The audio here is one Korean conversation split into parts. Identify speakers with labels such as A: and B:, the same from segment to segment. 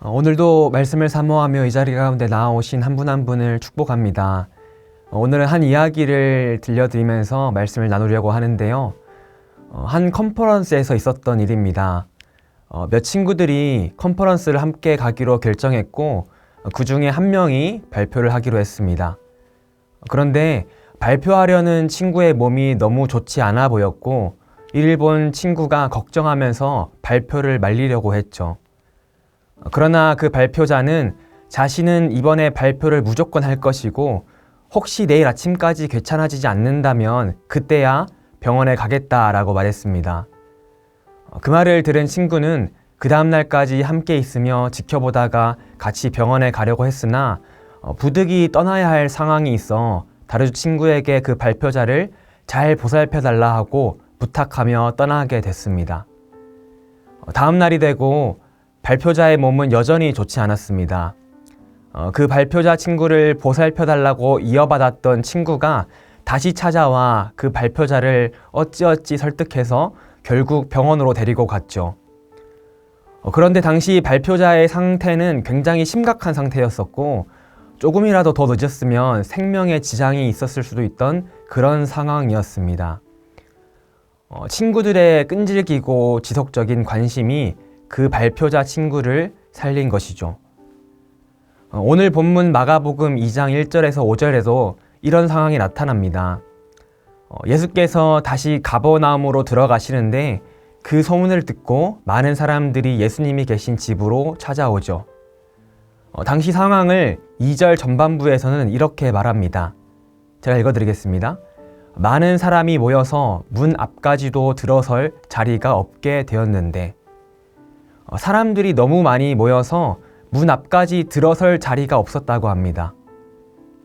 A: 오늘도 말씀을 사모하며 이 자리 가운데 나아오신 한 분 한 분을 축복합니다. 오늘은 한 이야기를 들려드리면서 말씀을 나누려고 하는데요. 한 컨퍼런스에서 있었던 일입니다. 몇 친구들이 컨퍼런스를 함께 가기로 결정했고 그 중에 한 명이 발표를 하기로 했습니다. 그런데 발표하려는 친구의 몸이 너무 좋지 않아 보였고 이를 본 친구가 걱정하면서 발표를 말리려고 했죠. 그러나 그 발표자는 자신은 이번에 발표를 무조건 할 것이고 혹시 내일 아침까지 괜찮아지지 않는다면 그때야 병원에 가겠다라고 말했습니다. 그 말을 들은 친구는 그 다음날까지 함께 있으며 지켜보다가 같이 병원에 가려고 했으나 부득이 떠나야 할 상황이 있어 다른 친구에게 그 발표자를 잘 보살펴달라 하고 부탁하며 떠나게 됐습니다. 다음 날이 되고 발표자의 몸은 여전히 좋지 않았습니다. 그 발표자 친구를 보살펴달라고 이어받았던 친구가 다시 찾아와 그 발표자를 어찌어찌 설득해서 결국 병원으로 데리고 갔죠. 그런데 당시 발표자의 상태는 굉장히 심각한 상태였었고 조금이라도 더 늦었으면 생명에 지장이 있었을 수도 있던 그런 상황이었습니다. 친구들의 끈질기고 지속적인 관심이 그 발표자 친구를 살린 것이죠. 오늘 본문 마가복음 2장 1절에서 5절에도 이런 상황이 나타납니다. 예수께서 다시 가버나움으로 들어가시는데 그 소문을 듣고 많은 사람들이 예수님이 계신 집으로 찾아오죠. 당시 상황을 2절 전반부에서는 이렇게 말합니다. 제가 읽어드리겠습니다. 많은 사람이 모여서 문 앞까지도 들어설 자리가 없게 되었는데 사람들이 너무 많이 모여서 문 앞까지 들어설 자리가 없었다고 합니다.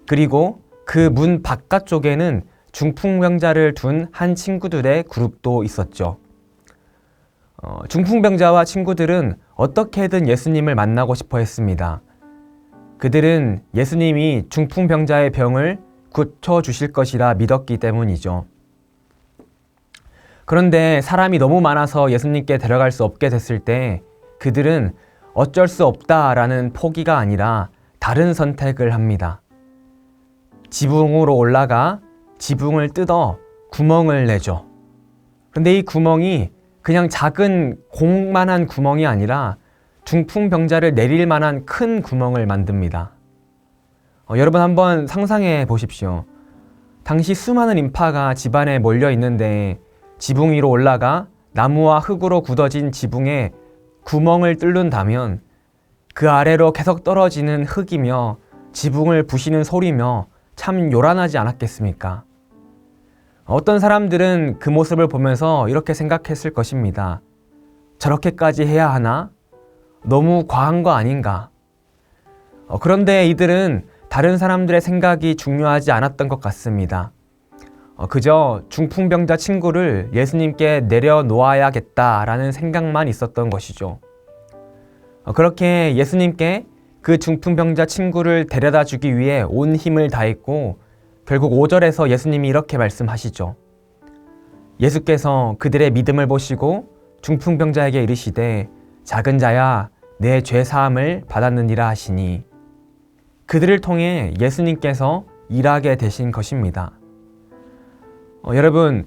A: 그리고 그 문 바깥쪽에는 중풍병자를 둔 한 친구들의 그룹도 있었죠. 중풍병자와 친구들은 어떻게든 예수님을 만나고 싶어 했습니다. 그들은 예수님이 중풍병자의 병을 고쳐주실 것이라 믿었기 때문이죠. 그런데 사람이 너무 많아서 예수님께 데려갈 수 없게 됐을 때 그들은 어쩔 수 없다라는 포기가 아니라 다른 선택을 합니다. 지붕으로 올라가 지붕을 뜯어 구멍을 내죠. 그런데 이 구멍이 그냥 작은 공만한 구멍이 아니라 중풍병자를 내릴 만한 큰 구멍을 만듭니다. 여러분 한번 상상해 보십시오. 당시 수많은 인파가 집안에 몰려 있는데 지붕 위로 올라가 나무와 흙으로 굳어진 지붕에 구멍을 뚫는다면 그 아래로 계속 떨어지는 흙이며 지붕을 부시는 소리며 참 요란하지 않았겠습니까? 어떤 사람들은 그 모습을 보면서 이렇게 생각했을 것입니다. 저렇게까지 해야 하나? 너무 과한 거 아닌가? 그런데 이들은 다른 사람들의 생각이 중요하지 않았던 것 같습니다. 그저 중풍병자 친구를 예수님께 내려놓아야겠다라는 생각만 있었던 것이죠. 그렇게 예수님께 그 중풍병자 친구를 데려다 주기 위해 온 힘을 다했고 결국 5절에서 예수님이 이렇게 말씀하시죠. 예수께서 그들의 믿음을 보시고 중풍병자에게 이르시되 작은 자야 내 죄사함을 받았느니라 하시니 그들을 통해 예수님께서 일하게 되신 것입니다. 여러분,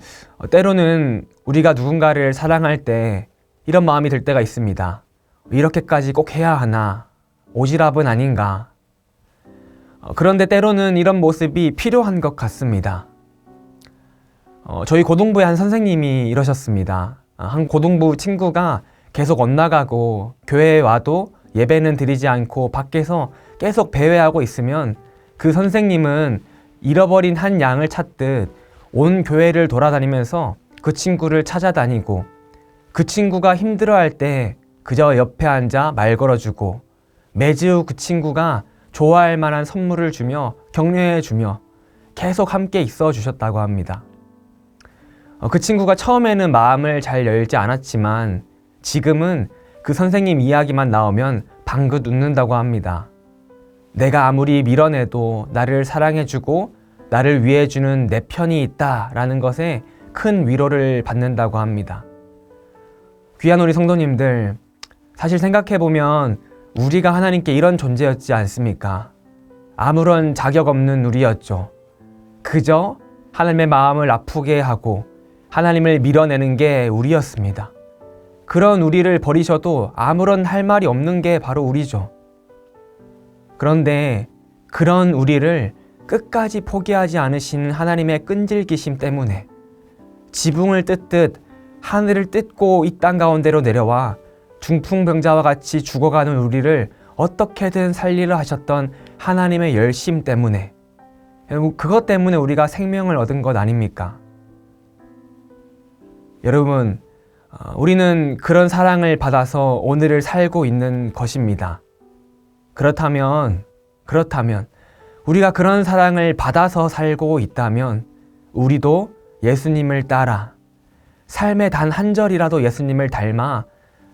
A: 때로는 우리가 누군가를 사랑할 때 이런 마음이 들 때가 있습니다. 이렇게까지 꼭 해야 하나? 오지랖은 아닌가? 그런데 때로는 이런 모습이 필요한 것 같습니다. 저희 고등부의 한 선생님이 이러셨습니다. 한 고등부 친구가 계속 엇나가고 교회에 와도 예배는 드리지 않고 밖에서 계속 배회하고 있으면 그 선생님은 잃어버린 한 양을 찾듯 온 교회를 돌아다니면서 그 친구를 찾아다니고 그 친구가 힘들어할 때 그저 옆에 앉아 말 걸어주고 매주 그 친구가 좋아할 만한 선물을 주며 격려해주며 계속 함께 있어 주셨다고 합니다. 그 친구가 처음에는 마음을 잘 열지 않았지만 지금은 그 선생님 이야기만 나오면 방긋 웃는다고 합니다. 내가 아무리 밀어내도 나를 사랑해주고 나를 위해주는 내 편이 있다라는 것에 큰 위로를 받는다고 합니다. 귀한 우리 성도님들, 사실 생각해보면 우리가 하나님께 이런 존재였지 않습니까? 아무런 자격 없는 우리였죠. 그저 하나님의 마음을 아프게 하고 하나님을 밀어내는 게 우리였습니다. 그런 우리를 버리셔도 아무런 할 말이 없는 게 바로 우리죠. 그런데 그런 우리를 끝까지 포기하지 않으신 하나님의 끈질기심 때문에 지붕을 뜯듯 하늘을 뜯고 이 땅 가운데로 내려와 중풍병자와 같이 죽어가는 우리를 어떻게든 살리려 하셨던 하나님의 열심 때문에, 그것 때문에 우리가 생명을 얻은 것 아닙니까? 여러분, 우리는 그런 사랑을 받아서 오늘을 살고 있는 것입니다. 그렇다면 우리가 그런 사랑을 받아서 살고 있다면 우리도 예수님을 따라 삶의 단 한 절이라도 예수님을 닮아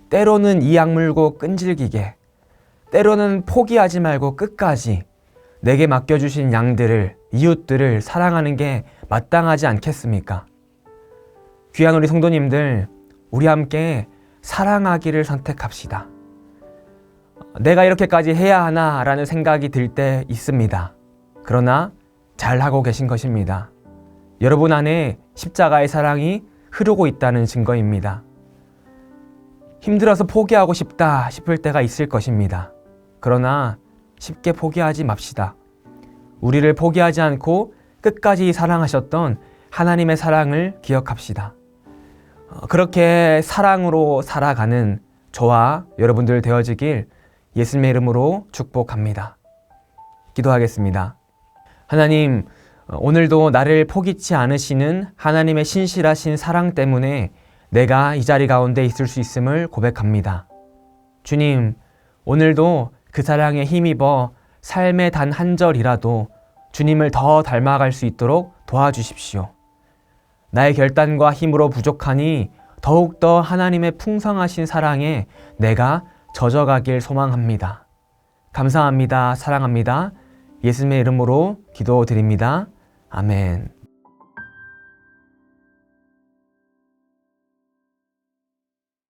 A: 때로는 이 악물고 끈질기게, 때로는 포기하지 말고 끝까지 내게 맡겨주신 양들을, 이웃들을 사랑하는 게 마땅하지 않겠습니까? 귀한 우리 성도님들, 우리 함께 사랑하기를 선택합시다. 내가 이렇게까지 해야 하나 라는 생각이 들 때 있습니다. 그러나 잘하고 계신 것입니다. 여러분 안에 십자가의 사랑이 흐르고 있다는 증거입니다. 힘들어서 포기하고 싶다 싶을 때가 있을 것입니다. 그러나 쉽게 포기하지 맙시다. 우리를 포기하지 않고 끝까지 사랑하셨던 하나님의 사랑을 기억합시다. 그렇게 사랑으로 살아가는 저와 여러분들 되어지길 예수님의 이름으로 축복합니다. 기도하겠습니다. 하나님, 오늘도 나를 포기치 않으시는 하나님의 신실하신 사랑 때문에 내가 이 자리 가운데 있을 수 있음을 고백합니다. 주님, 오늘도 그 사랑에 힘입어 삶의 단 한 절이라도 주님을 더 닮아갈 수 있도록 도와주십시오. 나의 결단과 힘으로 부족하니 더욱더 하나님의 풍성하신 사랑에 내가 젖어가길 소망합니다. 감사합니다. 사랑합니다. 예수님의 이름으로 기도드립니다. 아멘.